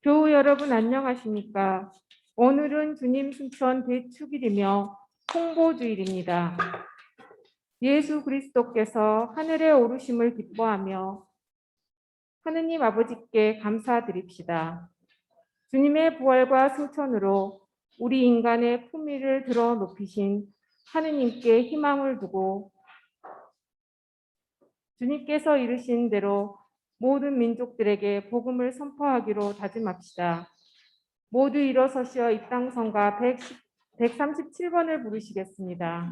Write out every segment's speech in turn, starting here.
교우 여러분 안녕하십니까? 오늘은 주님 순천 대축일이며 홍보주일입니다. 예수 그리스도께서 하늘에 오르심을 기뻐하며 하느님 아버지께 감사드립시다. 주님의 부활과 승천으로 우리 인간의 품위를 들어 높이신 하느님께 희망을 두고 주님께서 이르신 대로 모든 민족들에게 복음을 선포하기로 다짐합시다. 모두 일어서시어 입당성가 137번을 부르시겠습니다.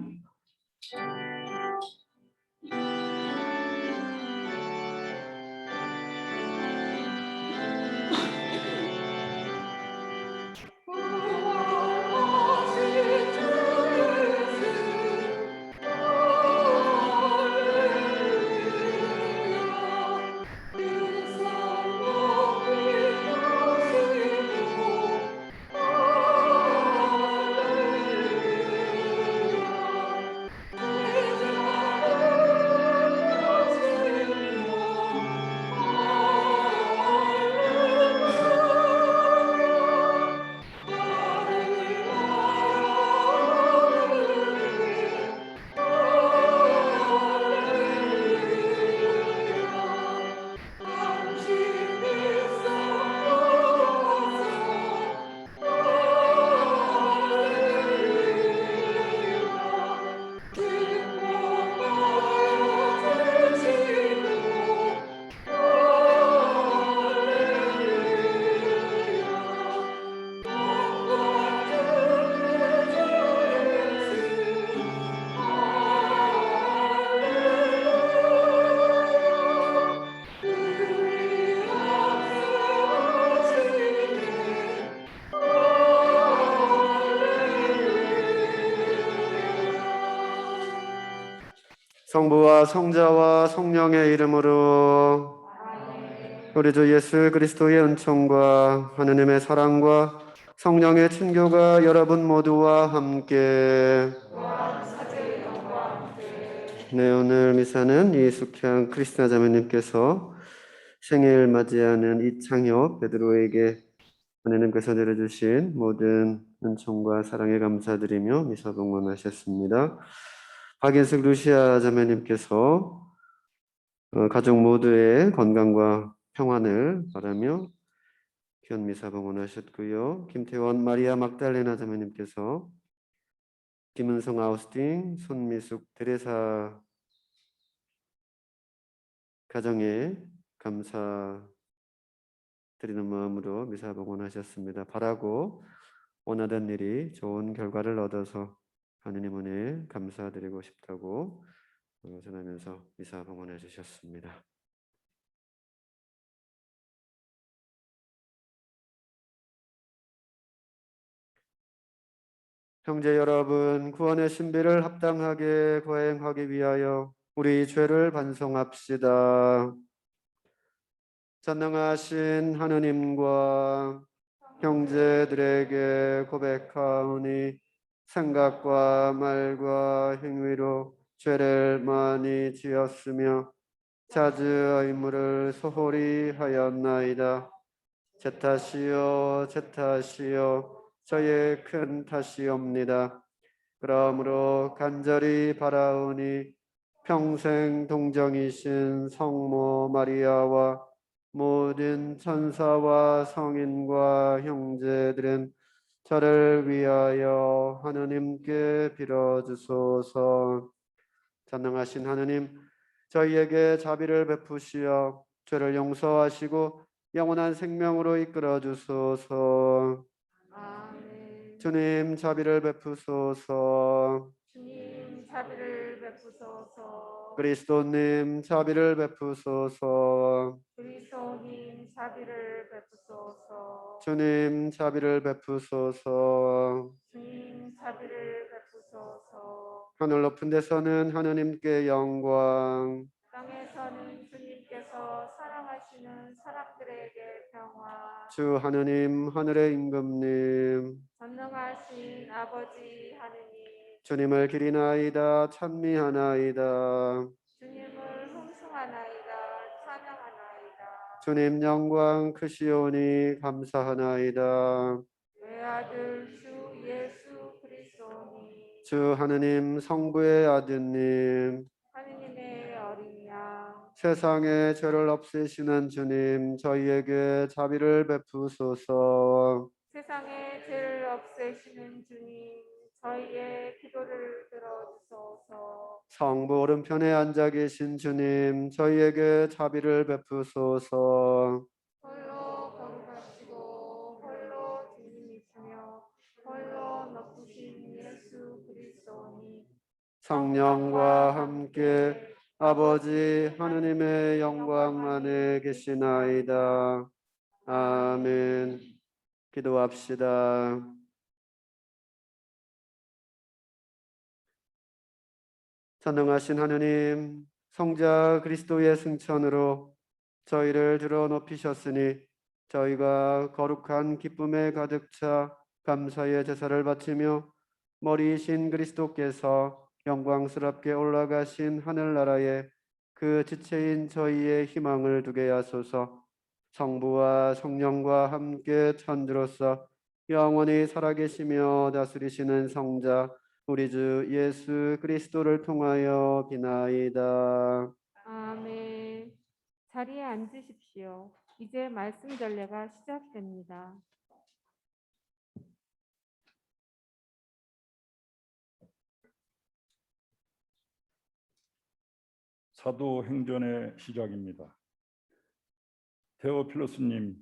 성부와 성자와 성령의 이름으로 우리 주 예수 그리스도의 은총과 하느님의 사랑과 성령의 친교가 여러분 모두와 함께. 네, 오늘 미사는 이숙향 크리스나 자매님께서 생일 맞이하는 이창혁 베드로에게 하느님께서 내려주신 모든 은총과 사랑에 감사드리며 미사 봉헌하셨습니다. 박인숙 루시아 자매님께서 가족 모두의 건강과 평안을 바라며 귀한 미사 봉헌하셨고요. 김태원 마리아 막달레나 자매님께서 김은성 아우스팅 손미숙 테레사 가정에 감사 드리는 마음으로 미사 봉헌하셨습니다. 바라고 원하던 일이 좋은 결과를 얻어서 하느님 은혜에 감사드리고 싶다고 전하면서 미사 봉헌해 주셨습니다. 형제 여러분, 구원의 신비를 합당하게 거행하기 위하여 우리 죄를 반성합시다. 전능하신 하느님과 형제들에게 고백하오니 생각과 말과 행위로 죄를 많이 지었으며 자주 의무를 소홀히 하였나이다. 제 탓이요 제 탓이요 저의 큰 탓이옵니다. 그러므로 간절히 바라오니 평생 동정이신 성모 마리아와 모든 천사와 성인과 형제들은 저를 위하여 하느님께 빌어주소서. 전능하신 하느님, 저희에게 자비를 베푸시어 죄를 용서하시고 영원한 생명으로 이끌어 주소서. 아멘. 주님 자비를 베푸소서. 주님 자비를 베푸소서. 그리스도님 자비를 베푸소서. 그리스도님 자비를 베푸소서. 주님 자비를 베푸소서. 주님 자비를 베푸소서. 하늘 높은 데서는 하느님께 영광, 땅에서는 주님께서 사랑하시는 사람들에게 평화. 주 하느님 하늘의 임금님, 전능하신 아버지 하느님, 주님을 기리나이다 찬미하나이다. 주님을 홍숭하나이다 찬양하나이다. 주님 영광 크시오니 감사하나이다. 외아들 주 예수 그리스도니 주 하느님 성부의 아드님 하느님의 어린 양 세상의 죄를 없애시는 주님 저희에게 자비를 베푸소서. 세상의 죄를 없애시는 주님 저희의 기도를 들어주소서. 성부 오른편에 앉아 계신 주님 저희에게 자비를 베푸소서. 홀로 거룩하시고 홀로 주님이시며 홀로 높으신 예수 그리스도니 성령과 함께 아버지 하느님의 영광 안에 계시나이다. 아멘. 기도합시다. 전능하신 하느님, 성자 그리스도의 승천으로 저희를 들어 높이셨으니 저희가 거룩한 기쁨에 가득 차 감사의 제사를 바치며 머리이신 그리스도께서 영광스럽게 올라가신 하늘나라에 그 지체인 저희의 희망을 두게 하소서. 성부와 성령과 함께 천주로서 영원히 살아계시며 다스리시는 성자 우리 주 예수 그리스도를 통하여 비나이다. 아멘. 자리에 앉으십시오. 이제 말씀 전례가 시작됩니다. 사도행전의 시작입니다. 테오필로스님,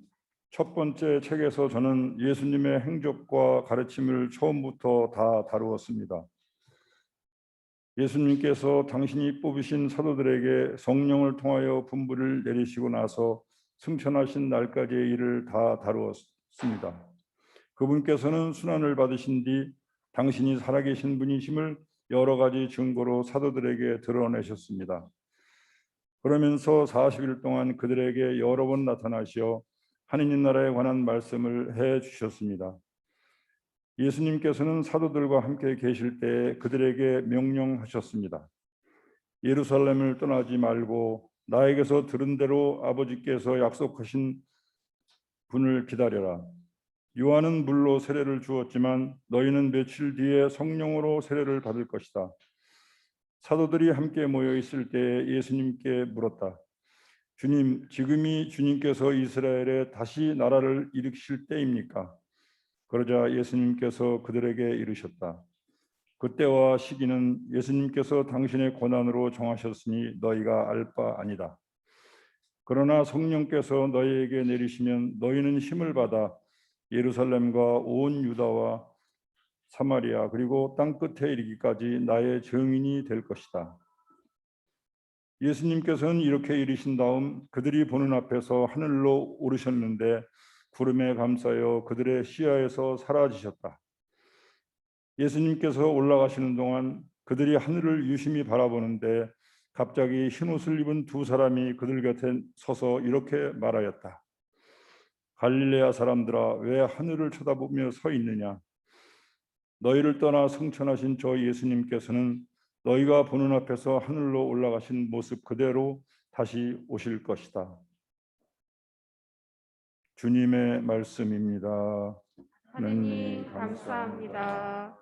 첫 번째 책에서 저는 예수님의 행적과 가르침을 처음부터 다 다루었습니다. 예수님께서 당신이 뽑으신 사도들에게 성령을 통하여 분부를 내리시고 나서 승천하신 날까지의 일을 다 다루었습니다. 그분께서는 순환을 받으신 뒤 당신이 살아계신 분이심을 여러 가지 증거로 사도들에게 드러내셨습니다. 그러면서 40일 동안 그들에게 여러 번 나타나시어 하느님 나라에 관한 말씀을 해 주셨습니다. 예수님께서는 사도들과 함께 계실 때 그들에게 명령하셨습니다. 예루살렘을 떠나지 말고 나에게서 들은 대로 아버지께서 약속하신 분을 기다려라. 요한은 물로 세례를 주었지만 너희는 며칠 뒤에 성령으로 세례를 받을 것이다. 사도들이 함께 모여 있을 때 예수님께 물었다. 주님, 지금이 주님께서 이스라엘에 다시 나라를 일으키실 때입니까? 그러자 예수님께서 그들에게 이르셨다. 그때와 시기는 예수님께서 당신의 고난으로 정하셨으니 너희가 알 바 아니다. 그러나 성령께서 너희에게 내리시면 너희는 힘을 받아 예루살렘과 온 유다와 사마리아 그리고 땅 끝에 이르기까지 나의 증인이 될 것이다. 예수님께서는 이렇게 이르신 다음 그들이 보는 앞에서 하늘로 오르셨는데 구름에 감싸여 그들의 시야에서 사라지셨다. 예수님께서 올라가시는 동안 그들이 하늘을 유심히 바라보는데 갑자기 흰옷을 입은 두 사람이 그들 곁에 서서 이렇게 말하였다. 갈릴레아 사람들아, 왜 하늘을 쳐다보며 서 있느냐? 너희를 떠나 승천하신 저 예수님께서는 너희가 보는 앞에서 하늘로 올라가신 모습 그대로 다시 오실 것이다. 주님의 말씀입니다. 하느님 감사합니다.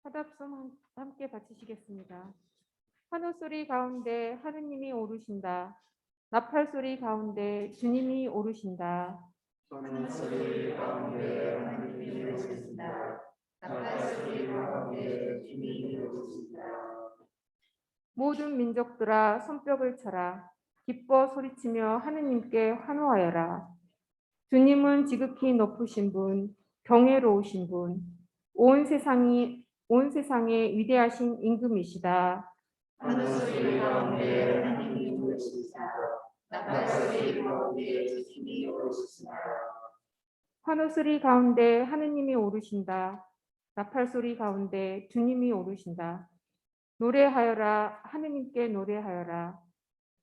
화답송 함께 바치시겠습니다. 환호 소리 가운데 하느님이 오르신다. 나팔 소리 가운데 주님이 오르신다. 하늘 소리 가운데 하느님이 오르신다. 나팔 소리 가운데 주님이 오르신다. 모든 민족들아 손뼉을 쳐라. 기뻐 소리치며 하느님께 환호하여라. 주님은 지극히 높으신 분, 경외로우신 분, 온 세상의 위대하신 임금이시다. 하늘 소리 가운데 하느님이 오르신다. 나팔 소리 가운데 주님이 오르신다. 환호 소리 가운데 하느님이 오르신다. 나팔 소리 가운데 주님이 오르신다. 노래하여라, 하느님께 노래하여라.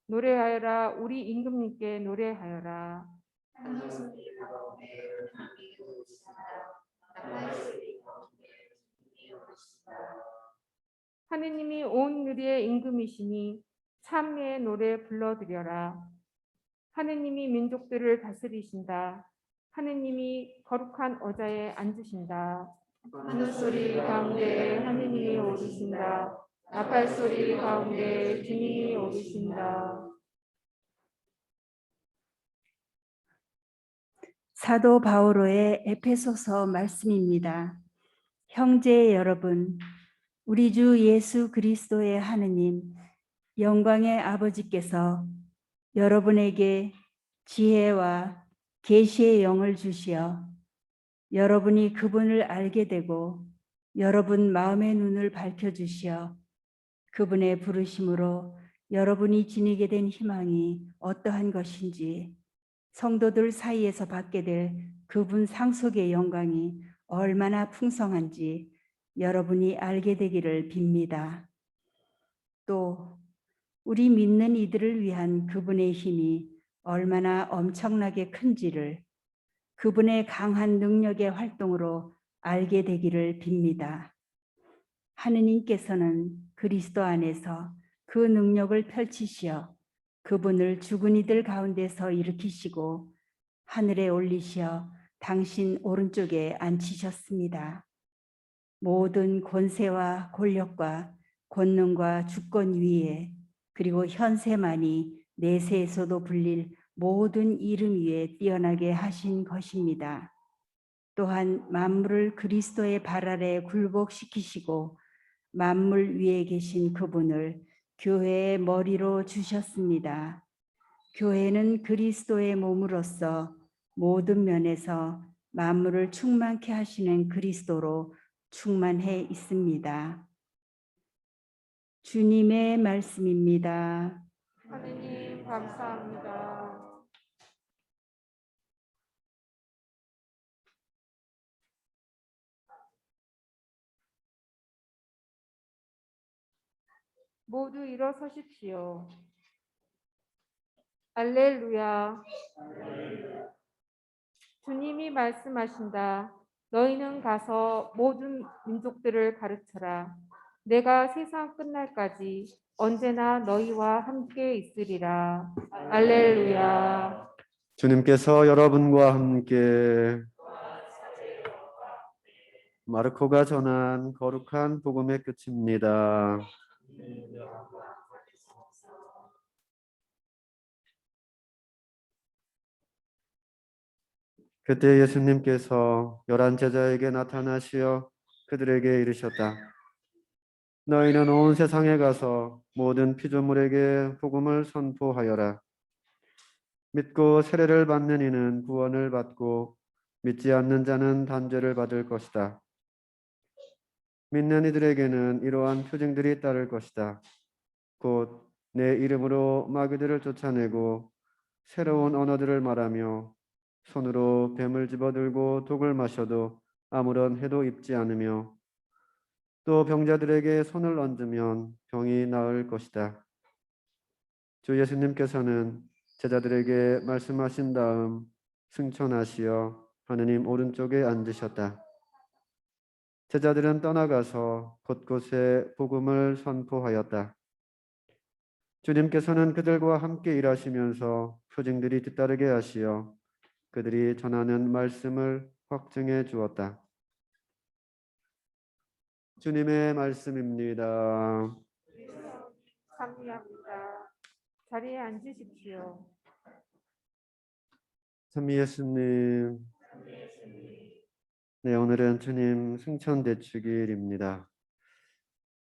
노래하여라, 우리 임금님께 노래하여라. 하늘 소리 가운데 하느님이 온 누리의 임금이시니 찬미의 노래 불러드려라. 하느님이 민족들을 다스리신다. 하느님이 거룩한 어자에 앉으신다. 하늘소리 가운데 하느님이 오르신다. 나팔소리 가운데 주님이 오르신다. 사도 바오로의 에페소서 말씀입니다. 형제 여러분, 우리 주 예수 그리스도의 하느님, 영광의 아버지께서 여러분에게 지혜와 계시의 영을 주시어 여러분이 그분을 알게 되고 여러분 마음의 눈을 밝혀주시어 그분의 부르심으로 여러분이 지니게 된 희망이 어떠한 것인지, 성도들 사이에서 받게 될 그분 상속의 영광이 얼마나 풍성한지 여러분이 알게 되기를 빕니다. 또 우리 믿는 이들을 위한 그분의 힘이 얼마나 엄청나게 큰지를 그분의 강한 능력의 활동으로 알게 되기를 빕니다. 하느님께서는 그리스도 안에서 그 능력을 펼치시어 그분을 죽은 이들 가운데서 일으키시고 하늘에 올리시어 당신 오른쪽에 앉히셨습니다. 모든 권세와 권력과 권능과 주권 위에, 그리고 현세만이 내세에서도 불릴 모든 이름 위에 뛰어나게 하신 것입니다. 또한 만물을 그리스도의 발 아래 굴복시키시고 만물 위에 계신 그분을 교회의 머리로 주셨습니다. 교회는 그리스도의 몸으로서 모든 면에서 만물을 충만케 하시는 그리스도로 충만해 있습니다. 주님의 말씀입니다. 하느님 감사합니다. 모두 일어서십시오. 알렐루야. 주님이 말씀하신다. 너희는 가서 모든 민족들을 가르쳐라. 내가 세상 끝날까지 언제나 너희와 함께 있으리라. 알렐루야. 주님께서 여러분과 함께 마르코가 전한 거룩한 복음의 끝입니다. 그때 예수님께서 11 제자에게 나타나시어 그들에게 이르셨다. 너희는 온 세상에 가서 모든 피조물에게 복음을 선포하여라. 믿고 세례를 받는 이는 구원을 받고 믿지 않는 자는 단죄를 받을 것이다. 믿는 이들에게는 이러한 표징들이 따를 것이다. 곧 내 이름으로 마귀들을 쫓아내고 새로운 언어들을 말하며 손으로 뱀을 집어들고 독을 마셔도 아무런 해도 입지 않으며 또 병자들에게 손을 얹으면 병이 나을 것이다. 주 예수님께서는 제자들에게 말씀하신 다음 승천하시어 하느님 오른쪽에 앉으셨다. 제자들은 떠나가서 곳곳에 복음을 선포하였다. 주님께서는 그들과 함께 일하시면서 표징들이 뒤따르게 하시어 그들이 전하는 말씀을 확증해 주었다. 주님의 말씀입니다. 감사합니다. 자리에 앉으십시오. 참 예수님, 네, 오늘은 주님 승천대축일입니다.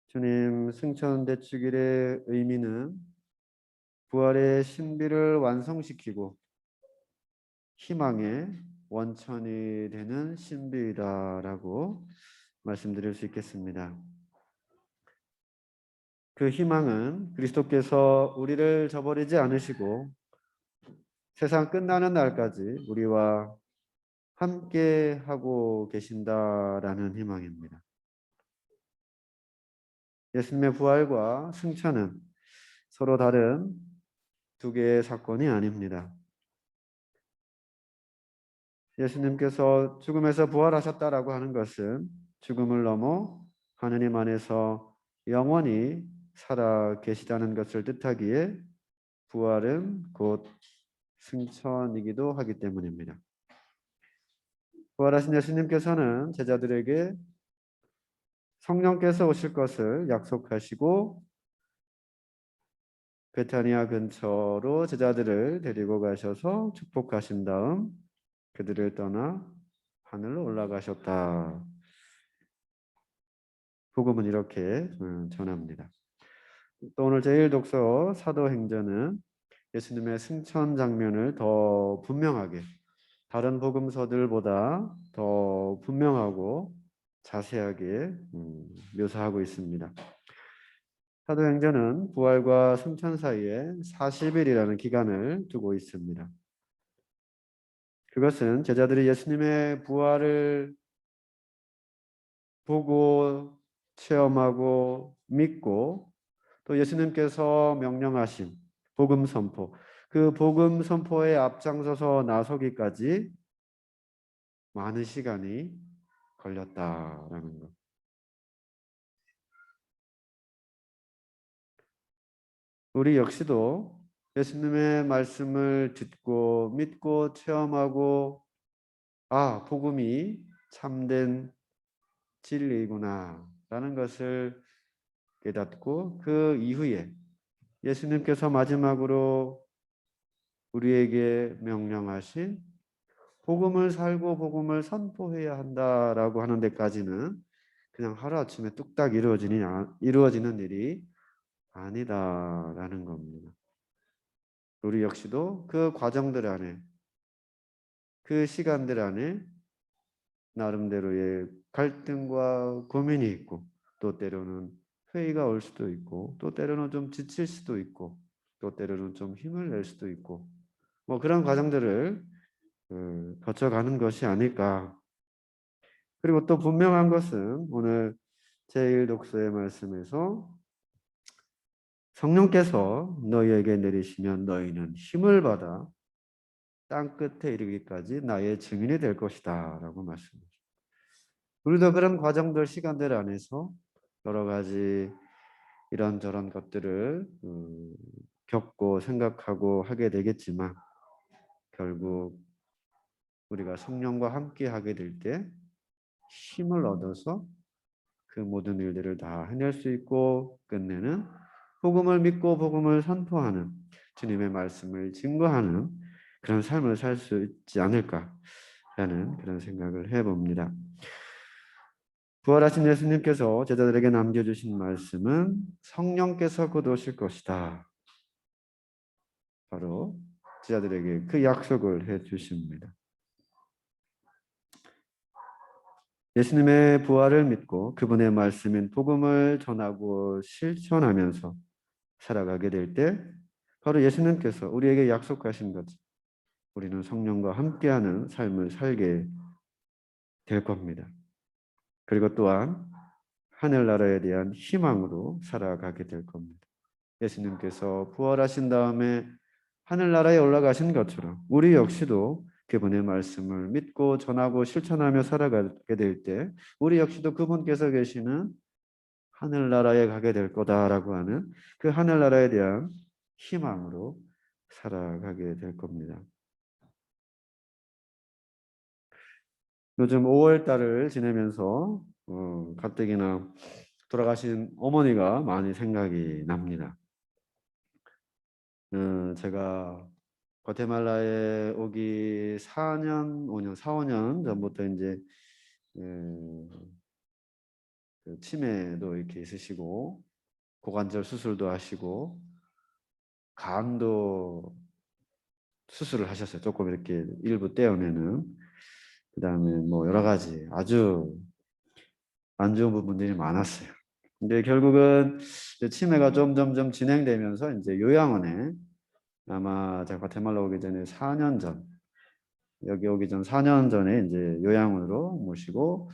주님 승천대축일의 의미는 부활의 신비를 완성시키고 희망의 원천이 되는 신비이다라고 말씀드릴 수 있겠습니다. 그 희망은 그리스도께서 우리를 저버리지 않으시고 세상 끝나는 날까지 우리와 함께 하고 계신다라는 희망입니다. 예수님의 부활과 승천은 서로 다른 두 개의 사건이 아닙니다. 예수님께서 죽음에서 부활하셨다라고 하는 것은 죽음을 넘어 하느님 안에서 영원히 살아 계시다는 것을 뜻하기에 부활은 곧 승천이기도 하기 때문입니다. 부활하신 예수님께서는 제자들에게 성령께서 오실 것을 약속하시고 베타니아 근처로 제자들을 데리고 가셔서 축복하신 다음 그들을 떠나 하늘로 올라가셨다. 복음은 이렇게 전합니다. 또 오늘 제1독서 사도행전은 예수님의 승천 장면을 더 분명하게 다른 복음서들보다 더 분명하고 자세하게 묘사하고 있습니다. 사도행전은 부활과 승천 사이에 40일이라는 기간을 두고 있습니다. 그것은 제자들이 예수님의 부활을 보고 체험하고 믿고 또 예수님께서 명령하신 복음 선포, 그 복음 선포에 앞장서서 나서기까지 많은 시간이 걸렸다라는 것. 우리 역시도 예수님의 말씀을 듣고 믿고 체험하고 복음이 참된 진리구나라는 것을 깨닫고 그 이후에 예수님께서 마지막으로 우리에게 명령하신 복음을 살고 복음을 선포해야 한다라고 하는 데까지는 그냥 하루아침에 뚝딱 이루어지는 일이 아니다라는 겁니다. 우리 역시도 그 과정들 안에 그 시간들 안에 나름대로의 갈등과 고민이 있고 또 때로는 회의가 올 수도 있고 또 때로는 좀 지칠 수도 있고 또 때로는 좀 힘을 낼 수도 있고 뭐 그런 과정들을 거쳐가는 것이 아닐까. 그리고 또 분명한 것은 오늘 제1독서의 말씀에서 성령께서 너희에게 내리시면 너희는 힘을 받아 땅 끝에 이르기까지 나의 증인이 될 것이다 라고 말씀합니다. 우리도 그런 과정들 시간들 안에서 여러 가지 이런저런 것들을 겪고 생각하고 하게 되겠지만 결국 우리가 성령과 함께 하게 될 때 힘을 얻어서 그 모든 일들을 다 해낼 수 있고 끝내는 복음을 믿고 복음을 선포하는 주님의 말씀을 증거하는 그런 삶을 살 수 있지 않을까라는 그런 생각을 해봅니다. 부활하신 예수님께서 제자들에게 남겨주신 말씀은 성령께서 곧 오실 것이다. 바로 제자들에게 그 약속을 해주십니다. 예수님의 부활을 믿고 그분의 말씀인 복음을 전하고 실천하면서 살아가게 될 때 바로 예수님께서 우리에게 약속하신 것, 우리는 성령과 함께하는 삶을 살게 될 겁니다. 그리고 또한 하늘나라에 대한 희망으로 살아가게 될 겁니다. 예수님께서 부활하신 다음에 하늘나라에 올라가신 것처럼 우리 역시도 그분의 말씀을 믿고 전하고 실천하며 살아가게 될 때 우리 역시도 그분께서 계시는 하늘나라에 가게 될 거다라고 하는 그 하늘나라에 대한 희망으로 살아가게 될 겁니다. 요즘 5월 달을 지내면서 가뜩이나 돌아가신 어머니가 많이 생각이 납니다. 제가 과테말라에 오기 4년, 5년, 4, 5년 전부터 이제 그 치매도 이렇게 있으시고 고관절 수술도 하시고 간도 수술을 하셨어요. 조금 이렇게 일부 떼어내는. 그다음에 뭐 여러 가지 아주 안 좋은 부분들이 많았어요. 근데 결국은 치매가 점점 진행되면서 이제 요양원에 아마 제가 과테말라 오기 전에 4년 전 여기 오기 전 4년 전에 이제 요양원으로 모시고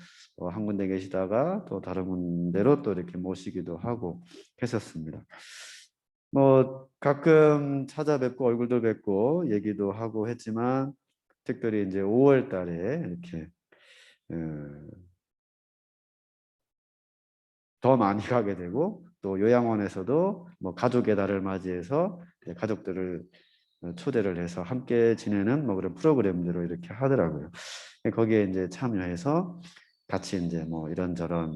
한 군데 계시다가 또 다른 군데로 또 이렇게 모시기도 하고 했었습니다. 뭐 가끔 찾아뵙고 얼굴도 뵙고 얘기도 하고 했지만 특별히 이제 5월 달에 이렇게 더 많이 가게 되고 또 요양원에서도 뭐 가족의 달을 맞이해서 가족들을 초대를 해서 함께 지내는 뭐 그런 프로그램들을 이렇게 하더라고요. 거기에 이제 참여해서 같이 이제 뭐 이런저런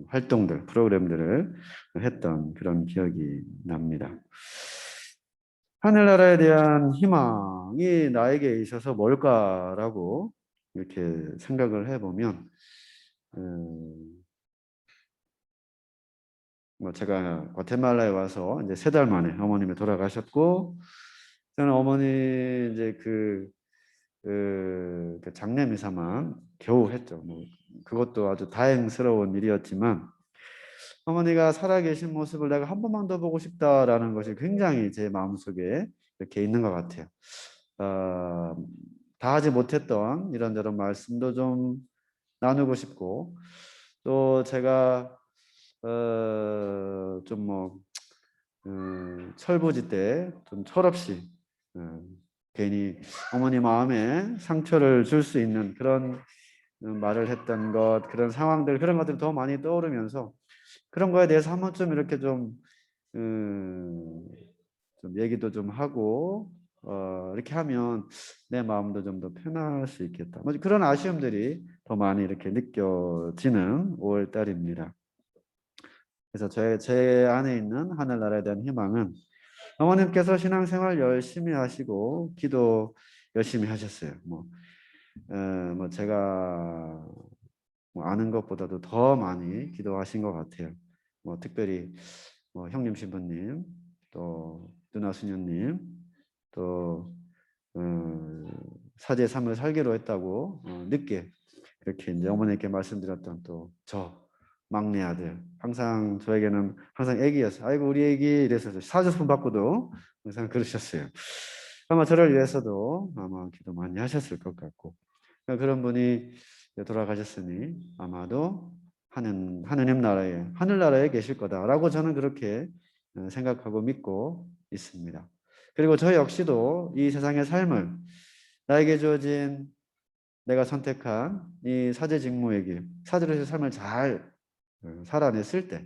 활동들, 프로그램들을 했던 그런 기억이 납니다. 하늘나라에 대한 희망이 나에게 있어서 뭘까라고 이렇게 생각을 해보면, 뭐 제가 과테말라에 와서 이제 3달 만에 어머님이 돌아가셨고, 저는 어머니 이제 그 장례 미사만 겨우 했죠. 뭐 그것도 아주 다행스러운 일이었지만, 어머니가 살아계신 모습을 내가 한 번만 더 보고 싶다라는 것이 굉장히 제 마음속에 이렇게 있는 것 같아요. 다 하지 못했던 이런저런 말씀도 좀 나누고 싶고, 또 제가 좀뭐 철부지 때 좀 철없이 괜히 어머니 마음에 상처를 줄 수 있는 그런 말을 했던 것, 그런 상황들, 그런 것들이 더 많이 떠오르면서 그런 거에 대해서 한 번쯤 이렇게 좀 얘기도 좀 하고 이렇게 하면 내 마음도 좀 더 편할 수 있겠다. 뭐 그런 아쉬움들이 더 많이 이렇게 느껴지는 5월 달입니다. 그래서 제 안에 있는 하늘나라에 대한 희망은 어머님께서 신앙생활 열심히 하시고 기도 열심히 하셨어요. 뭐 제가 뭐 아는 것보다도 더 많이 기도하신 것 같아요. 뭐 특별히 뭐 형님 신부님, 또 누나 수녀님, 또 사제 삶을 살기로 했다고 늦게 그렇게 이제 어머니께 말씀드렸던 또 저 막내 아들, 항상 저에게는 항상 애기였어요. 아이고 우리 애기 이래서 사주품 받고도 항상 그러셨어요. 아마 저를 위해서도 아마 기도 많이 하셨을 것 같고, 그런 분이 돌아가셨으니 아마도 하느님 나라에, 하늘나라에 계실 거다라고 저는 그렇게 생각하고 믿고 있습니다. 그리고 저 역시도 이 세상의 삶을, 나에게 주어진 내가 선택한 이 사제 직무의 길, 사제로서의 삶을 잘 살아냈을 때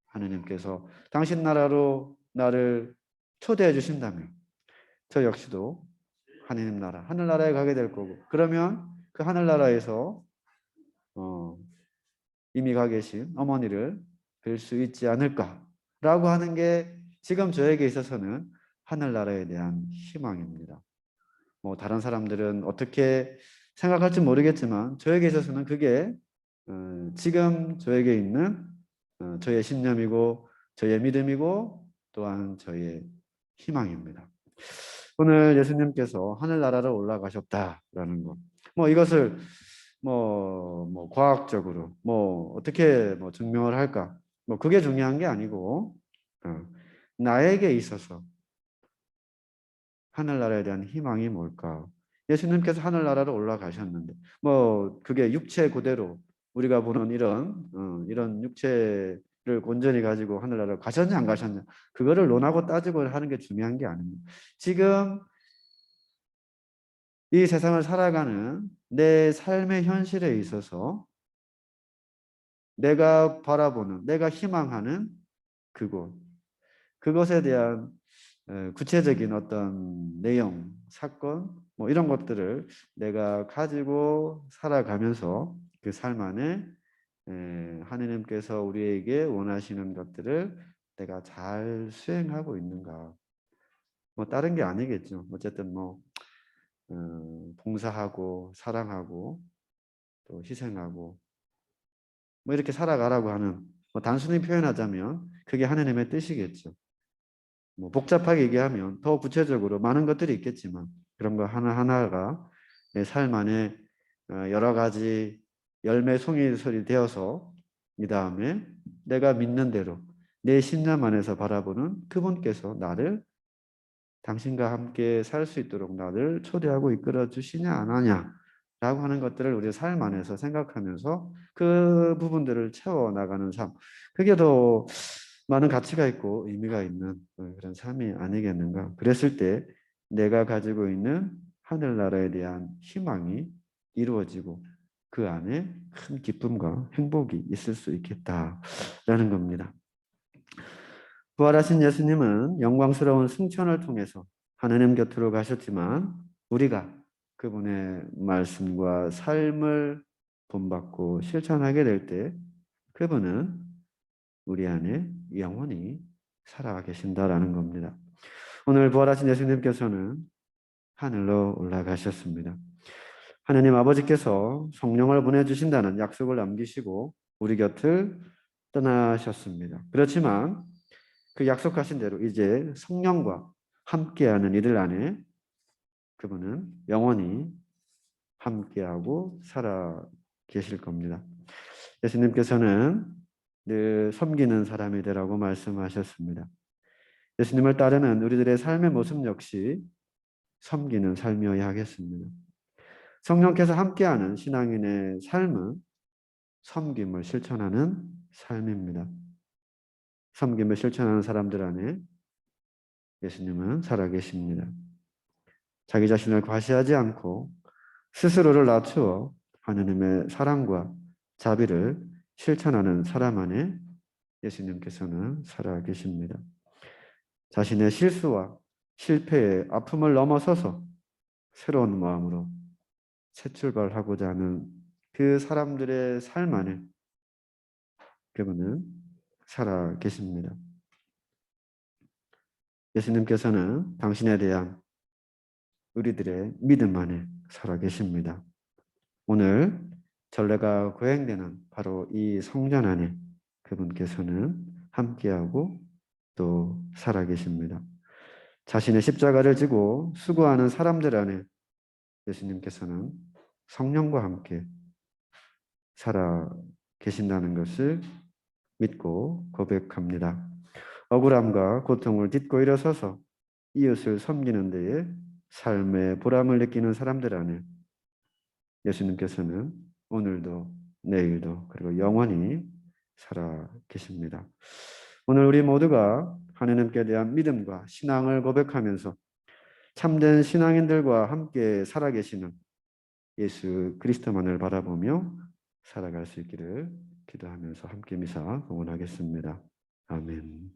하느님께서 당신 나라로 나를 초대해 주신다면 저 역시도 하느님 나라, 하늘나라에 가게 될 거고, 그러면 그 하늘나라에서 이미 가 계신 어머니를 뵐 수 있지 않을까라고 하는 게 지금 저에게 있어서는 하늘나라에 대한 희망입니다. 뭐 다른 사람들은 어떻게 생각할지 모르겠지만 저에게 있어서는 그게 지금 저에게 있는 저의 신념이고 저의 믿음이고 또한 저의 희망입니다. 오늘 예수님께서 하늘나라로 올라가셨다라는 것, 뭐 이것을 뭐 과학적으로 뭐 어떻게 뭐 증명을 할까, 뭐 그게 중요한 게 아니고 나에게 있어서 하늘나라에 대한 희망이 뭘까? 예수님께서 하늘나라로 올라가셨는데 뭐 그게 육체 그대로 우리가 보는 이런 육체를 온전히 가지고 하늘나라로 가셨냐 안 가셨냐, 그거를 논하고 따지고 하는 게 중요한 게 아닙니다. 지금 이 세상을 살아가는 내 삶의 현실에 있어서 내가 바라보는, 내가 희망하는 그것에 대한 구체적인 어떤 내용, 사건, 뭐 이런 것들을 내가 가지고 살아가면서 그 삶 안에 하느님께서 우리에게 원하시는 것들을 내가 잘 수행하고 있는가. 뭐 다른 게 아니겠죠. 어쨌든 뭐 봉사하고 사랑하고 또 희생하고 뭐 이렇게 살아가라고 하는, 뭐 단순히 표현하자면 그게 하느님의 뜻이겠죠. 뭐 복잡하게 얘기하면 더 구체적으로 많은 것들이 있겠지만 그런 거 하나하나가 내 삶 안에 여러 가지 열매 송이설이 되어서 이 다음에 내가 믿는 대로 내 신념 안에서 바라보는 그분께서 나를 당신과 함께 살 수 있도록 나를 초대하고 이끌어 주시냐 안 하냐 라고 하는 것들을 우리 삶 안에서 생각하면서 그 부분들을 채워나가는 삶, 그게 더 많은 가치가 있고 의미가 있는 그런 삶이 아니겠는가. 그랬을 때 내가 가지고 있는 하늘나라에 대한 희망이 이루어지고 그 안에 큰 기쁨과 행복이 있을 수 있겠다라는 겁니다. 부활하신 예수님은 영광스러운 승천을 통해서 하느님 곁으로 가셨지만 우리가 그분의 말씀과 삶을 본받고 실천하게 될 때 그분은 우리 안에 영원히 살아 계신다라는 겁니다. 오늘 부활하신 예수님께서는 하늘로 올라가셨습니다. 하느님 아버지께서 성령을 보내주신다는 약속을 남기시고 우리 곁을 떠나셨습니다. 그렇지만 그 약속하신 대로 이제 성령과 함께하는 이들 안에 그분은 영원히 함께하고 살아 계실 겁니다. 예수님께서는 늘 섬기는 사람이 되라고 말씀하셨습니다. 예수님을 따르는 우리들의 삶의 모습 역시 섬기는 삶이어야 하겠습니다. 성령께서 함께하는 신앙인의 삶은 섬김을 실천하는 삶입니다. 섬김을 실천하는 사람들 안에 예수님은 살아계십니다. 자기 자신을 과시하지 않고 스스로를 낮추어 하느님의 사랑과 자비를 실천하는 사람 안에 예수님께서는 살아계십니다. 자신의 실수와 실패의 아픔을 넘어서서 새로운 마음으로 새 출발하고자 하는 그 사람들의 삶 안에 그분은 살아 계십니다. 예수님께서는 당신에 대한 우리들의 믿음 안에 살아 계십니다. 오늘 전례가 거행되는 바로 이 성전 안에 그분께서는 함께하고 또 살아 계십니다. 자신의 십자가를 지고 수고하는 사람들 안에 예수님께서는 성령과 함께 살아 계신다는 것을 믿고 고백합니다. 억울함과 고통을 딛고 일어서서 이웃을 섬기는 데에 삶의 보람을 느끼는 사람들 안에 예수님께서는 오늘도 내일도 그리고 영원히 살아 계십니다. 오늘 우리 모두가 하느님께 대한 믿음과 신앙을 고백하면서 참된 신앙인들과 함께 살아계시는 예수 그리스도만을 바라보며 살아갈 수 있기를 기도하면서 함께 미사 봉헌하겠습니다. 아멘.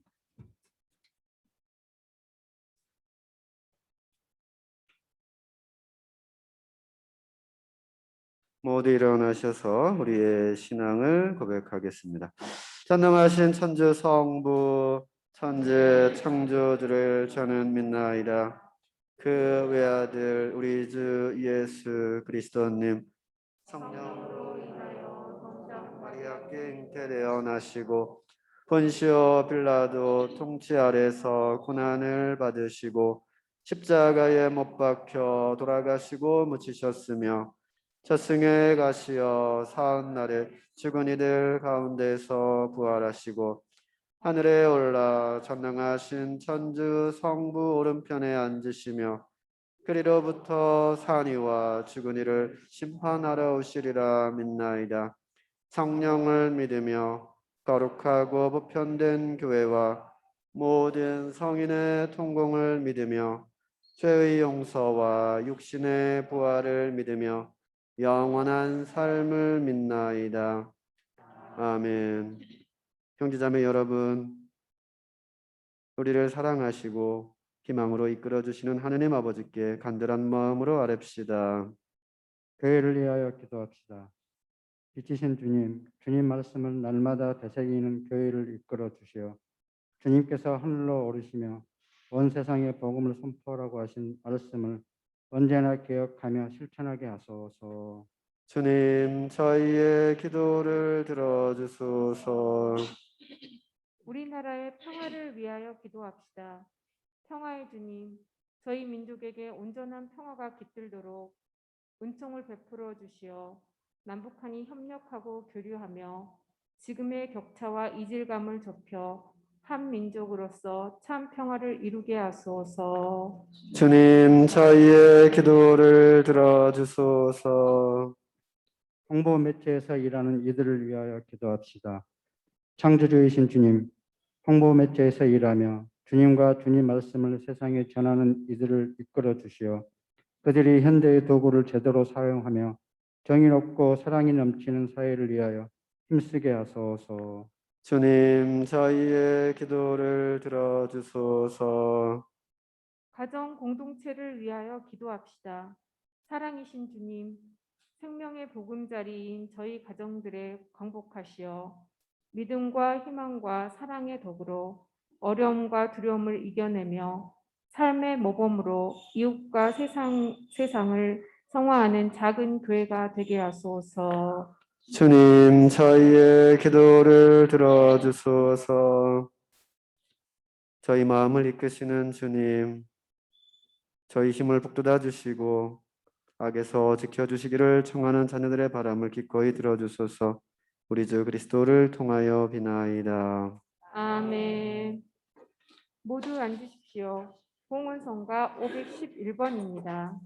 모두 일어나셔서 우리의 신앙을 고백하겠습니다. 전능하신 천주 성부 천재 창조주를 저는 믿나이다. 그 외아들 우리 주 예수 그리스도님 성령으로 인하여 성장 마리아께 잉태되어 나시고 본시오 빌라도 통치 아래서 고난을 받으시고 십자가에 못 박혀 돌아가시고 묻히셨으며 저승에 가시어 사흘날에 죽은 이들 가운데서 부활하시고 하늘에 올라 전능하신 천주 성부 오른편에 앉으시며 그리로부터 산이와 죽은 이를 심판하러 오시리라 믿나이다. 성령을 믿으며 거룩하고 보편된 교회와 모든 성인의 통공을 믿으며 죄의 용서와 육신의 부활을 믿으며 영원한 삶을 믿나이다. 아멘. 형제자매 여러분, 우리를 사랑하시고 희망으로 이끌어 주시는 하느님 아버지께 간절한 마음으로 아뢰옵시다. 교회를 위하여 기도합시다. 빛이신 주님, 주님 말씀을 날마다 되새기는 교회를 이끌어 주시어 주님께서 하늘로 오르시며 온 세상에 복음을 선포하라고 하신 말씀을 언제나 기억하며 실천하게 하소서. 주님, 저희의 기도를 들어주소서. 우리나라의 평화를 위하여 기도합시다. 평화의 주님, 저희 민족에게 온전한 평화가 깃들도록 은총을 베풀어 주시어 남북한이 협력하고 교류하며 지금의 격차와 이질감을 좁혀 한 민족으로서 참 평화를 이루게 하소서. 주님, 저희의 기도를 들어주소서. 홍보 매체에서 일하는 이들을 위하여 기도합시다. 창조주이신 주님, 홍보 매체에서 일하며 주님과 주님 말씀을 세상에 전하는 이들을 이끌어 주시어 그들이 현대의 도구를 제대로 사용하며 정의롭고 사랑이 넘치는 사회를 위하여 힘쓰게 하소서. 주님, 저희의 기도를 들어주소서. 가정 공동체를 위하여 기도합시다. 사랑이신 주님, 생명의 보금자리인 저희 가정들에 광복하시어 믿음과 희망과 사랑의 덕으로 어려움과 두려움을 이겨내며 삶의 모범으로 이웃과 세상을 성화하는 작은 교회가 되게 하소서. 주님, 저희의 기도를 들어주소서. 저희 마음을 이끄시는 주님, 저희 힘을 북돋아 주시고 악에서 지켜주시기를 청하는 자녀들의 바람을 기꺼이 들어주소서. 우리 주 그리스도를 통하여 비나이다. 아멘. 모두 앉으십시오. 봉헌성가 511번입니다.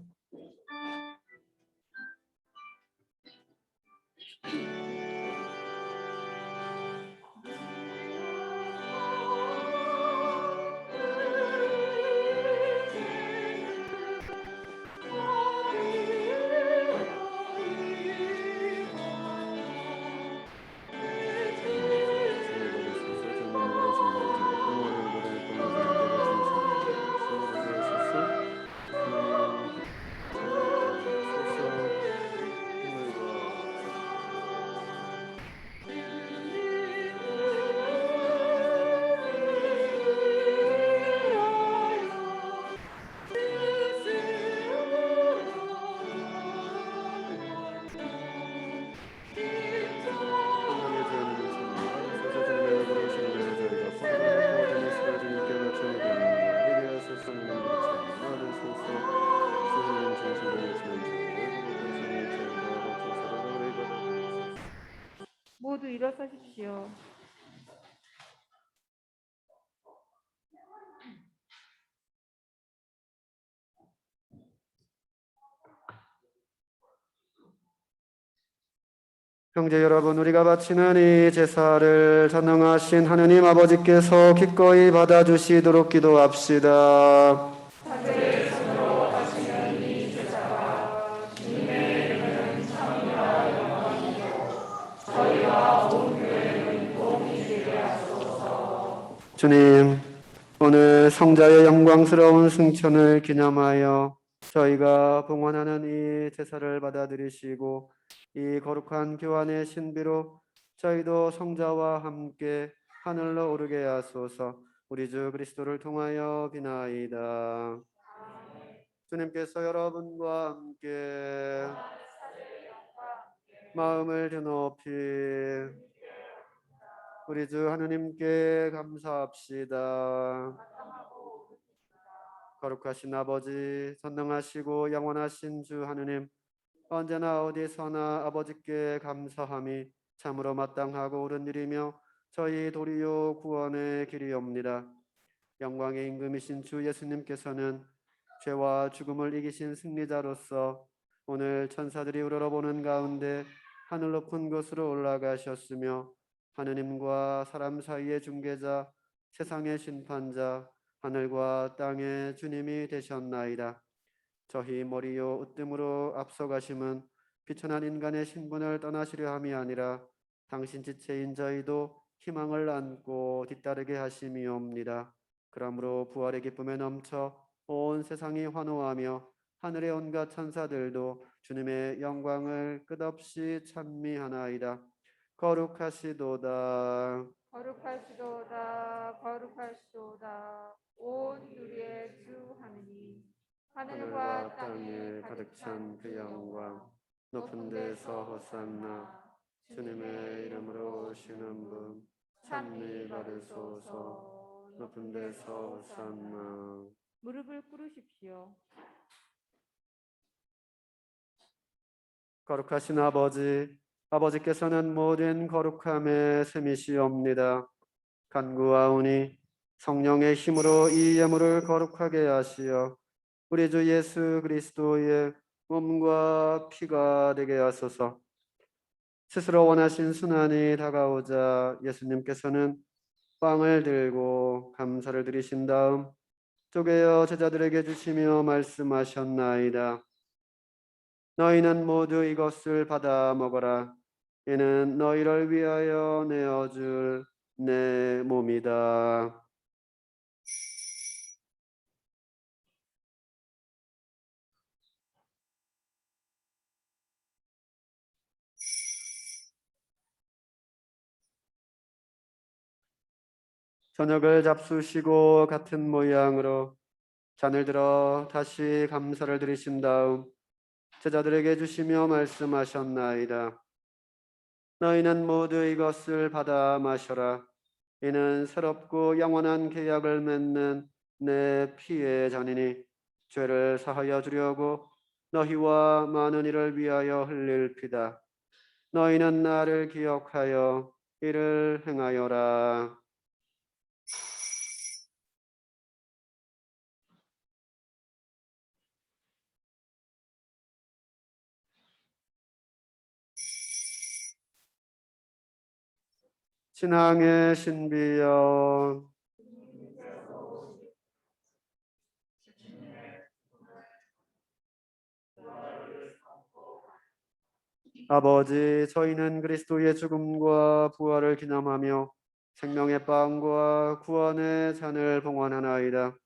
모두 일어서십시오. 형제 여러분, 우리가 바치는 이 제사를 전능하신 하느님 아버지께서 기꺼이 받아주시도록 기도합시다. 주님, 오늘 성자의 영광스러운 승천을 기념하여 저희가 봉헌하는 이 제사를 받아들이시고 이 거룩한 교환의 신비로 저희도 성자와 함께 하늘로 오르게 하소서. 우리 주 그리스도를 통하여 비나이다. 주님께서 여러분과 함께 마음을 드높이 우리 주 하느님께 감사합시다. 거룩하신 아버지, 전능하시고 영원하신 주 하느님, 언제나 어디서나 아버지께 감사함이 참으로 마땅하고 옳은 일이며 저희 도리요 구원의 길이옵니다. 영광의 임금이신 주 예수님께서는 죄와 죽음을 이기신 승리자로서 오늘 천사들이 우러러보는 가운데 하늘 높은 곳으로 올라가셨으며 하느님과 사람 사이의 중개자, 세상의 심판자, 하늘과 땅의 주님이 되셨나이다. 저희 머리요 으뜸으로 앞서가심은 비천한 인간의 신분을 떠나시려 함이 아니라 당신 지체인 저희도 희망을 안고 뒤따르게 하심이옵니다. 그러므로 부활의 기쁨에 넘쳐 온 세상이 환호하며 하늘의 온갖 천사들도 주님의 영광을 끝없이 찬미하나이다. 거룩하시도다. 거룩하시도다. 거룩하시도다. 온 우리의 주 하느님, 하늘과 땅에 가득 찬 그 영광, 높은 데서 호산나. 주님의 이름으로 오시는 분 찬미 받으소서. 높은 데서 호산나. 무릎을 꿇으십시오. 거룩하신 아버지, 아버지께서는 모든 거룩함의 셈이시옵니다. 간구하오니 성령의 힘으로 이 예물을 거룩하게 하시어 우리 주 예수 그리스도의 몸과 피가 되게 하소서. 스스로 원하신 순환이 다가오자 예수님께서는 빵을 들고 감사를 드리신 다음 쪼개어 제자들에게 주시며 말씀하셨나이다. 너희는 모두 이것을 받아 먹어라. 이는 너희를 위하여 내어줄 내 몸이다. 저녁을 잡수시고 같은 모양으로 잔을 들어 다시 감사를 드리신 다음 제자들에게 주시며 말씀하셨나이다. 너희는 모두 이것을 받아 마셔라. 이는 새롭고 영원한 계약을 맺는 내 피의 잔이니 죄를 사하여 주려고 너희와 많은 이를 위하여 흘릴 피다. 너희는 나를 기억하여 이를 행하여라. 신앙의 신비여, 아버지, 저희는 그리스도의 죽음과 부활을 기념하며 생명의 빵과 구원의 잔을 봉헌하나이다.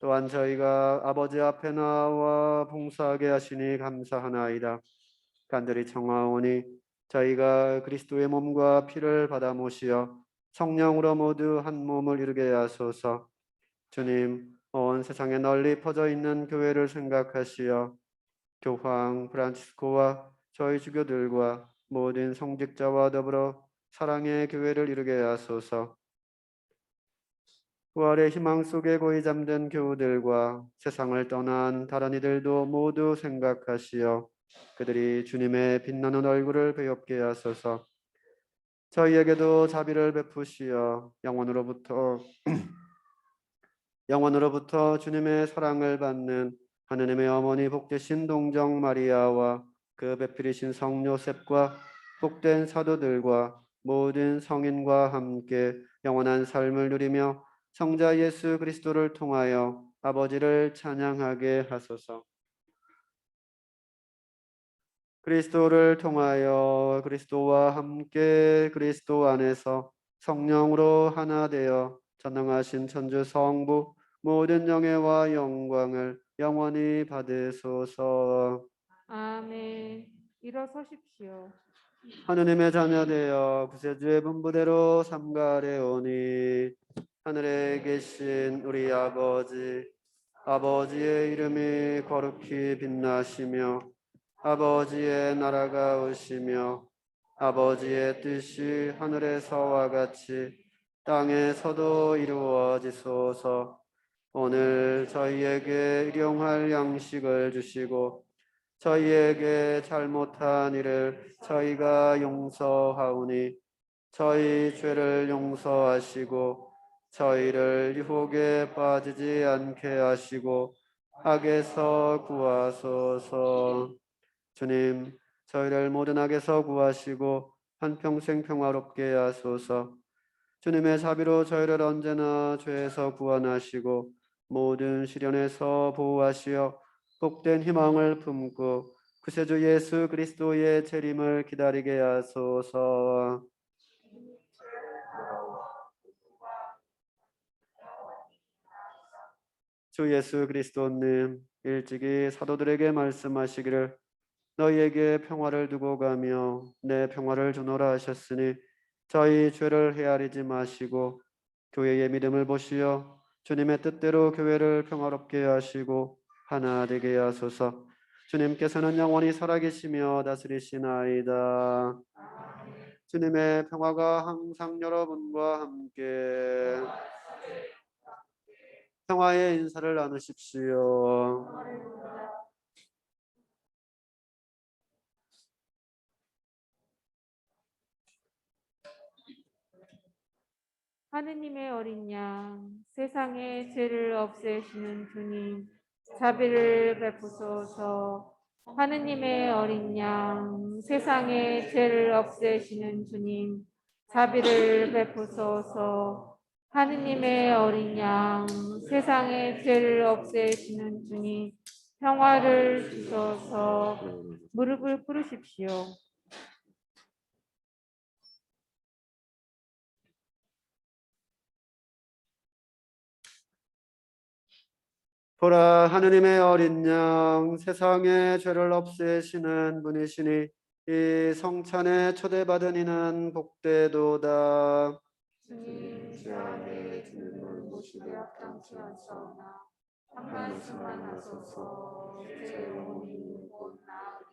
또한 저희가 아버지 앞에 나와 봉사하게 하시니 감사하나이다. 간절히 청하오니 저희가 그리스도의 몸과 피를 받아 모시어 성령으로 모두 한 몸을 이루게 하소서. 주님, 온 세상에 널리 퍼져 있는 교회를 생각하시어 교황 프란치스코와 저희 주교들과 모든 성직자와 더불어 사랑의 교회를 이루게 하소서. 부활의 희망 속에 고이 잠든 교우들과 세상을 떠난 다른 이들도 모두 생각하시어 그들이 주님의 빛나는 얼굴을 배웁게 하소서. 저희에게도 자비를 베푸시어 영원으로부터 주님의 사랑을 받는 하느님의 어머니 복되신 동정 마리아와 그 배필이신 성 요셉과 복된 사도들과 모든 성인과 함께 영원한 삶을 누리며 성자 예수 그리스도를 통하여 아버지를 찬양하게 하소서. 그리스도를 통하여 그리스도와 함께 그리스도 안에서 성령으로 하나 되어 전능하신 천주 성부 모든 영예와 영광을 영원히 받으소서. 아멘. 일어서십시오. 하느님의 자녀 되어 구세주의 분부대로 삼가래오니 하늘에 계신 우리 아버지의 이름이 거룩히 빛나시며 아버지의 나라가 오시며 아버지의 뜻이 하늘에서와 같이 땅에서도 이루어지소서. 오늘 저희에게 일용할 양식을 주시고 저희에게 잘못한 일을 저희가 용서하오니 저희 죄를 용서하시고 저희를 유혹에 빠지지 않게 하시고 악에서 구하소서. 주님, 저희를 모든 악에서 구하시고 한평생 평화롭게 하소서. 주님의 자비로 저희를 언제나 죄에서 구원하시고 모든 시련에서 보호하시어 복된 희망을 품고 구세주 예수 그리스도의 재림을 기다리게 하소서. 주 예수 그리스도님, 일찍이 사도들에게 말씀하시기를 너희에게 평화를 두고 가며 내 평화를 주노라 하셨으니 저희 죄를 헤아리지 마시고 교회의 믿음을 보시어 주님의 뜻대로 교회를 평화롭게 하시고 하나 되게 하소서. 주님께서는 영원히 살아계시며 다스리시나이다. 주님의 평화가 항상 여러분과 함께 평화의 인사를 나누십시오. 하느님의 어린 양, 세상의 죄를 없애시는 주님, 자비를 베푸소서. 하느님의 어린 양, 세상의 죄를 없애시는 주님, 자비를 베푸소서. 하느님의 어린 양, 세상의 죄를 없애시는 주님, 평화를 주소서. 무릎을 꿇으십시오. 보라, 하느님의 어린 양, 세상의 죄를 없애시는 분이시니 이 성찬에 초대받은 이는 복되도다. 주님, 주 안에 주님을 모시되 합당치 않사오나 한 말씀만 하소서 제 영혼이 곧 나으리라.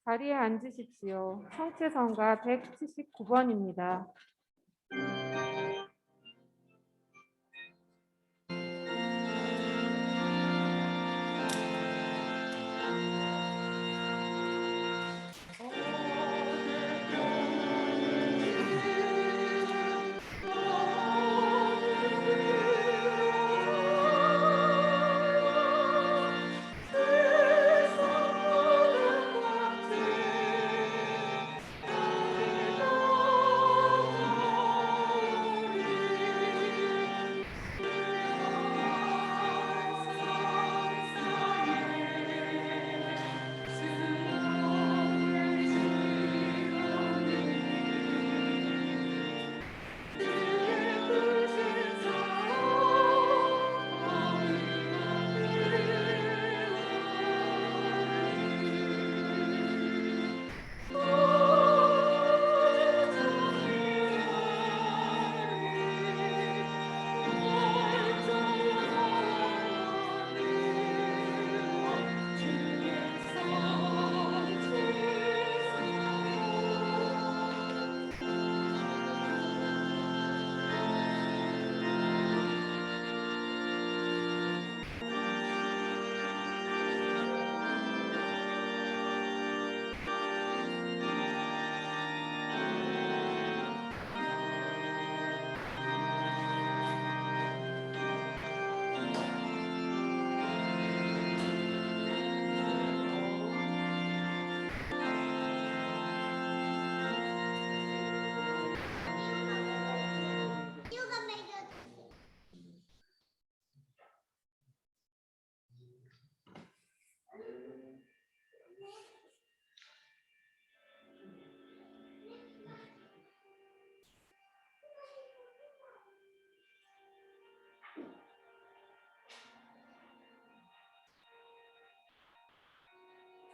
자리에 앉으십시오. 청채선가 179번입니다.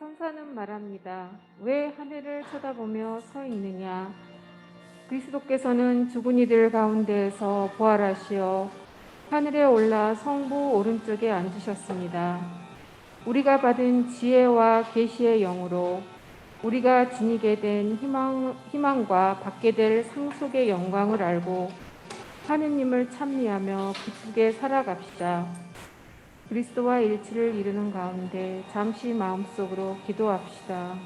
천사는 말합니다. 왜 하늘을 쳐다보며 서 있느냐? 그리스도께서는 죽은 이들 가운데에서 부활하시어 하늘에 올라 성부 오른쪽에 앉으셨습니다. 우리가 받은 지혜와 계시의 영으로 우리가 지니게 된 희망과 받게 될 상속의 영광을 알고 하느님을 찬미하며 기쁘게 살아갑시다. 그리스도와 일치를 이루는 가운데 잠시 마음속으로 기도합시다.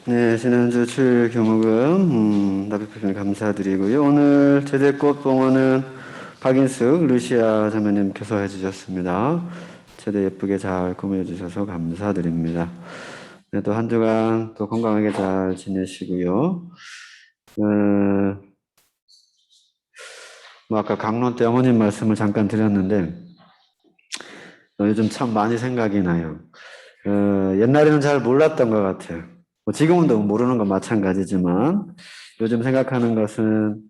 네, 지난주 주일 교목은 납입해 감사드리고요. 오늘 제대꽃 봉헌은 박인숙 루시아 자매님께서 해주셨습니다. 제대 예쁘게 잘 꾸며 주셔서 감사드립니다. 네, 또 한 주간 또 건강하게 잘 지내시고요. 뭐 아까 강론 때 어머님 말씀을 잠깐 드렸는데 요즘 참 많이 생각이 나요. 옛날에는 잘 몰랐던 것 같아요. 뭐 지금은 또 모르는 건 마찬가지지만 요즘 생각하는 것은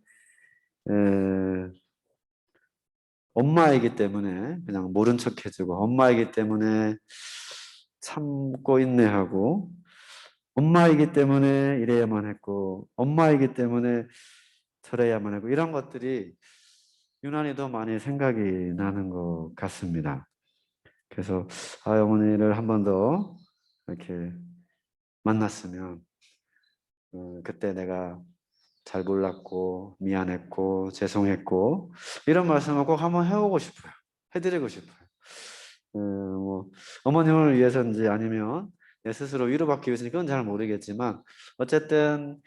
엄마이기 때문에 그냥 모른 척 해주고 엄마이기 때문에 참고 인내하고 엄마이기 때문에 이래야만 했고 엄마이기 때문에 저래야만 하고 이런 것들이 유난히 더 많이 생각이 나는 것 같습니다. 그래서 어머니를 한 번 더 이렇게 만났으면 그때 내가 잘 몰랐고 미안했고 죄송했고 이런 말씀을 꼭 한번 해오고 싶어요. 해드리고 싶어요. 뭐 어머님을 위해서인지 아니면 내 스스로 위로받기 위해서인지 그건 잘 모르겠지만 어쨌든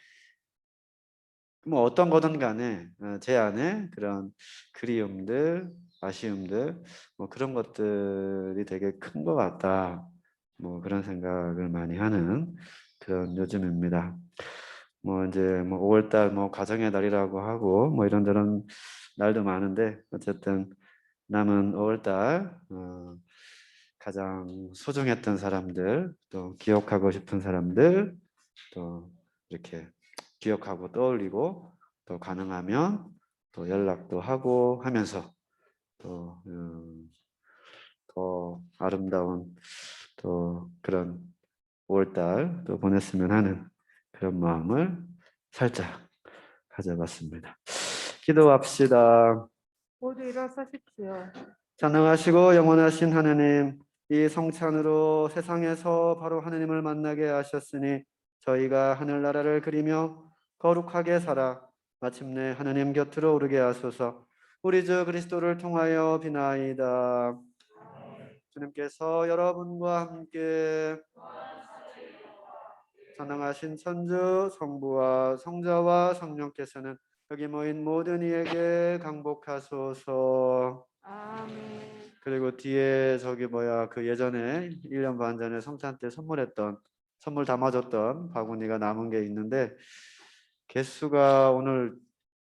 뭐 어떤 거든 간에 제 안에 그런 그리움들, 아쉬움들 뭐 그런 것들이 되게 큰 것 같다. 뭐 그런 생각을 많이 하는 그런 요즘입니다. 뭐 이제 뭐 5월달 뭐 가정의 달이라고 하고 뭐 이런저런 날도 많은데 어쨌든 남은 5월달 가장 소중했던 사람들 또 기억하고 싶은 사람들 또 이렇게 기억하고 떠올리고 또 가능하면 또 연락도 하고 하면서 또 더 아름다운 또 그런 5월달 또 보냈으면 하는 그런 마음을 살짝 가져봤습니다. 기도합시다. 모두 일어서십시오. 전능하시고 영원하신 하느님, 이 성찬으로 세상에서 바로 하느님을 만나게 하셨으니 저희가 하늘나라를 그리며 거룩하게 살아 마침내 하느님 곁으로 오르게 하소서. 우리 주 그리스도를 통하여 비나이다. 주님께서 여러분과 함께 전능하신 천주 성부와 성자와 성령께서는 여기 모인 모든 이에게 강복하소서. 아멘. 그리고 뒤에 저기 그 예전에 1년 반 전에 성찬 때 선물 담아줬던 바구니가 남은 게 있는데 개수가 오늘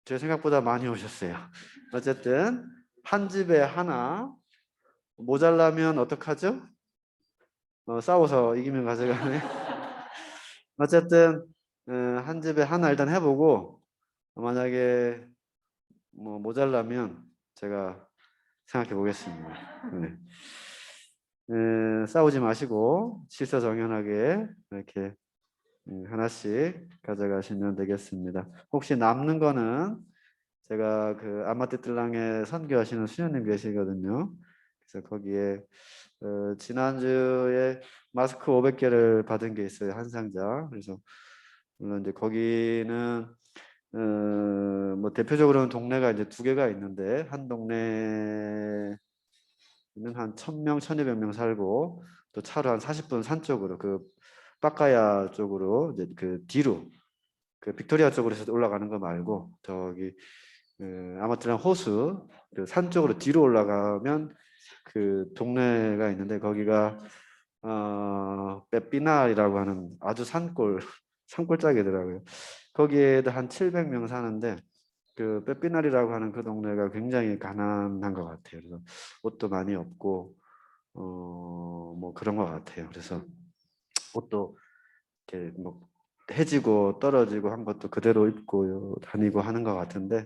제 생각보다 많이 오셨어요. 어쨌든 한 집에 하나 모자라면 어떡하죠? 싸워서 이기면 가져가네. 어쨌든 한 집에 하나 일단 해보고 만약에 뭐 모자라면 제가 생각해 보겠습니다. 네. 싸우지 마시고 질서정연하게 이렇게 하나씩 가져가시면 되겠습니다. 혹시 남는 거는 제가 그 아마떼뜰랑에 선교하시는 수녀님 계시거든요. 그래서 거기에 지난주에 마스크 500개를 받은 게 있어요. 한 상자. 그래서 물론 이제 거기는 뭐 대표적으로는 동네가 이제 두 개가 있는데 한 동네는 한 1000명, 1200명 살고 또 차로 한 40분 산 쪽으로 그 빠까야 쪽으로 이제 그 뒤로 그 빅토리아 쪽으로 해서 올라가는 거 말고 저기 아마트란 호수 그 산 쪽으로 뒤로 올라가면 그 동네가 있는데 거기가 빼삐날이라고 하는 아주 산골짜기더라고요. 거기에도 한 700명 사는데 그 빼삐날이라고 하는 그 동네가 굉장히 가난한 것 같아요. 그래서 옷도 많이 없고 뭐 그런 것 같아요. 그래서 옷도 이렇게 뭐 해지고 떨어지고 한 것도 그대로 입고 다니고 하는 것 같은데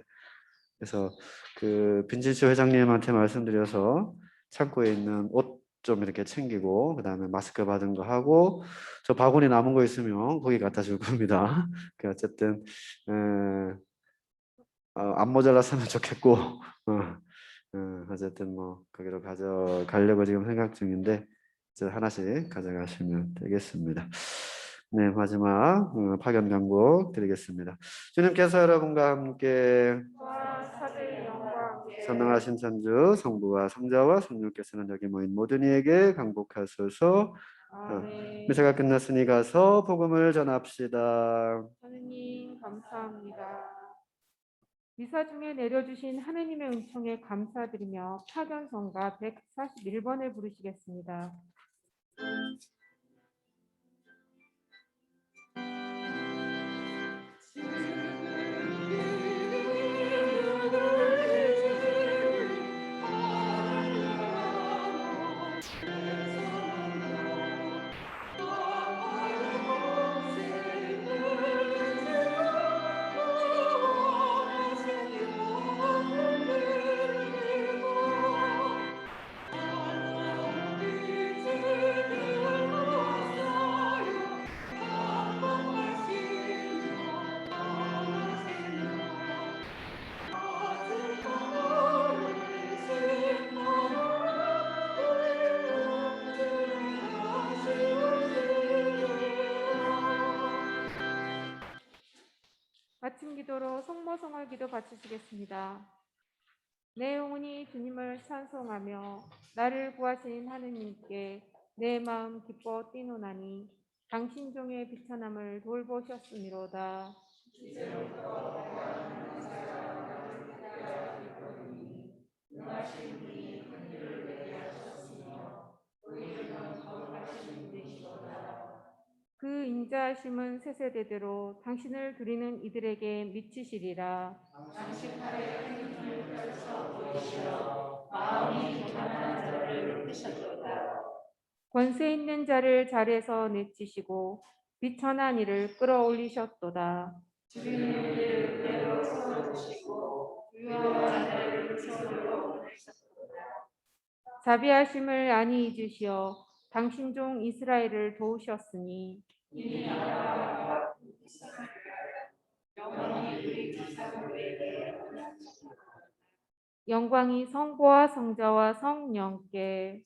그래서 그 빈진쇼 회장님한테 말씀드려서 창고에 있는 옷 좀 이렇게 챙기고 그다음에 마스크 받은 거 하고 저 바구니 남은 거 있으면 거기 갖다 줄 겁니다. 그 어쨌든 안 모자랐으면 좋겠고 어쨌든 뭐 거기로 가져가려고 지금 생각 중인데 이제 하나씩 가져가시면 되겠습니다. 네, 마지막 파견 강복 드리겠습니다. 주님께서 여러분과 함께 사제의 영광. 선능하신 천주 성부와 성자와 성령께서는 여기 모인 모든 이에게 강복하소서. 아멘. 미사가 끝났으니 가서 복음을 전합시다. 하느님 감사합니다. 미사 중에 내려주신 하느님의 은총에 감사드리며 파견성가 141번을 부르시겠습니다. 아침 기도로 성모성을 기도 바치시겠습니다. 내 영혼이 주님을 찬송하며 나를 구하신 하느님께 내 마음 기뻐 뛰노나니 당신 종의 비천함을 돌보셨음이로다. 그 인자하심은 세세대대로 당신을 두리는 이들에게 미치시리라. 권세 있는 자를 자리에서 내치시고 비천한 이를 끌어올리셨도다. 자비하심을 안히 잊으시어 당신 종 이스라엘을 도우셨으니 영광이 성부와 성자와 성령께.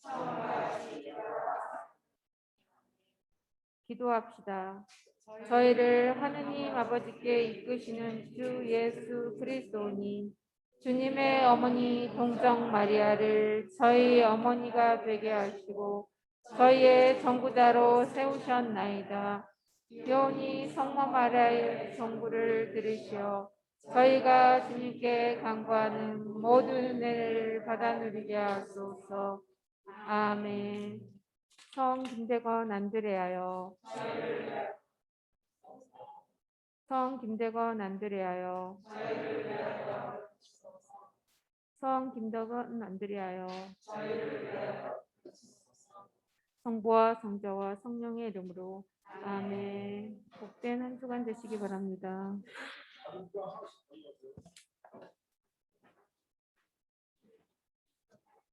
기도합시다. 저희를 하느님 아버지께 이끄시는 주 예수 그리스도님, 주님의 어머니 동정 마리아를 저희 어머니가 되게 하시고 저희의 전구자로 세우셨나이다. 교훈이 성모 마리아의 전구를 들으시어 저희가 주님께 간구하는 모든 은혜를 받아 누리게 하소서. 아멘. 성 김대건 안드레아요. 성 김대건 안드레아요. 성 김대건 안드레아요. 성부와 성자와 성령의 이름으로 아멘. 복된 한 주간 되시기 바랍니다.